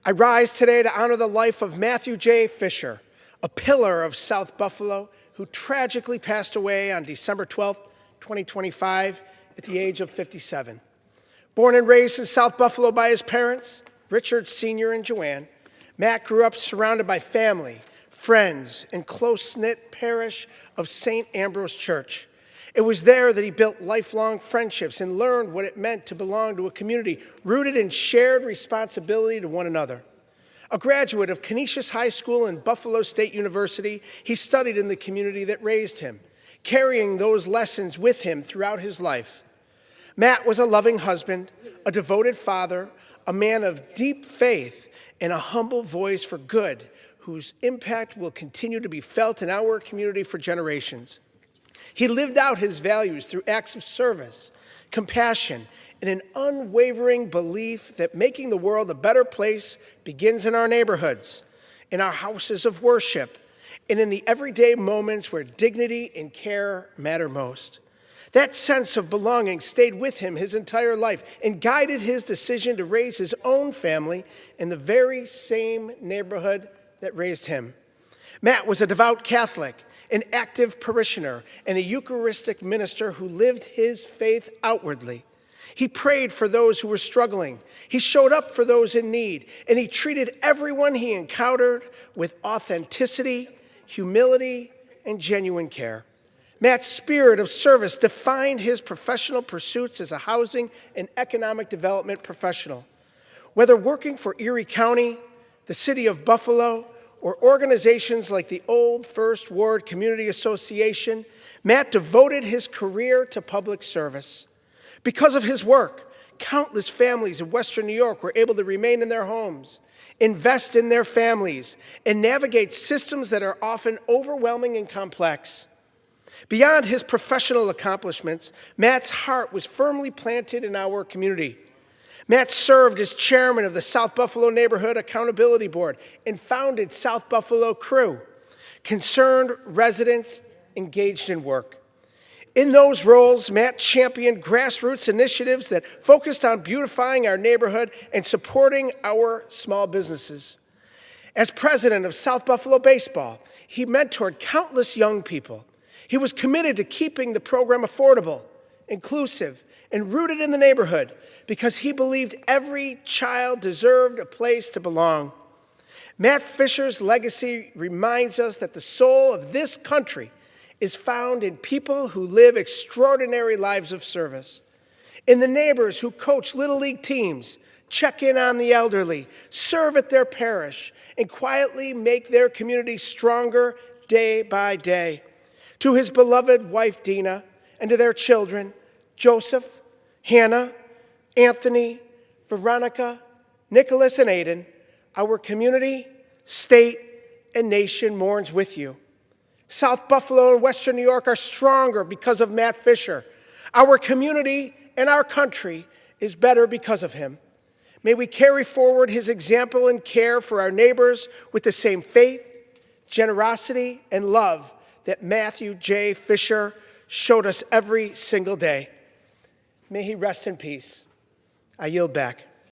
I rise today to honor the life of Matthew J. Fisher, a pillar of South Buffalo who tragically passed away on December 12, 2025, at the age of 57. Born and raised in South Buffalo by his parents, Richard Sr. and Joanne, Matt grew up surrounded by family, friends, and close-knit parish of St. Ambrose Church. It was there that he built lifelong friendships and learned what it meant to belong to a community rooted in shared responsibility to one another. A graduate of Canisius High School and Buffalo State University, he studied in the community that raised him, carrying those lessons with him throughout his life. Matt was a loving husband, a devoted father, a man of deep faith, and a humble voice for good, whose impact will continue to be felt in our community for generations. He lived out his values through acts of service, compassion, and an unwavering belief that making the world a better place begins in our neighborhoods, in our houses of worship, and in the everyday moments where dignity and care matter most. That sense of belonging stayed with him his entire life and guided his decision to raise his own family in the very same neighborhood that raised him. Matt was a devout Catholic, an active parishioner, and a Eucharistic minister who lived his faith outwardly. He prayed for those who were struggling. He showed up for those in need, and he treated everyone he encountered with authenticity, humility, and genuine care. Matt's spirit of service defined his professional pursuits as a housing and economic development professional. Whether working for Erie County, the city of Buffalo, or organizations like the Old First Ward Community Association, Matt devoted his career to public service. Because of his work, countless families in Western New York were able to remain in their homes, invest in their families, and navigate systems that are often overwhelming and complex. Beyond his professional accomplishments, Matt's heart was firmly planted in our community. Matt served as chairman of the South Buffalo Neighborhood Accountability Board and founded South Buffalo Crew, concerned residents engaged in work. In those roles, Matt championed grassroots initiatives that focused on beautifying our neighborhood and supporting our small businesses. As president of South Buffalo Baseball, he mentored countless young people. He was committed to keeping the program affordable, inclusive, and rooted in the neighborhood because he believed every child deserved a place to belong. Matt Fisher's legacy reminds us that the soul of this country is found in people who live extraordinary lives of service, in the neighbors who coach Little League teams, check in on the elderly, serve at their parish, and quietly make their community stronger day by day. To his beloved wife, Dina, and to their children, Joseph, Hannah, Anthony, Veronica, Nicholas, and Aiden, our community, state, and nation mourns with you. South Buffalo and Western New York are stronger because of Matt Fisher. Our community and our country is better because of him. May we carry forward his example and care for our neighbors with the same faith, generosity, and love that Matthew J. Fisher showed us every single day. May he rest in peace. I yield back.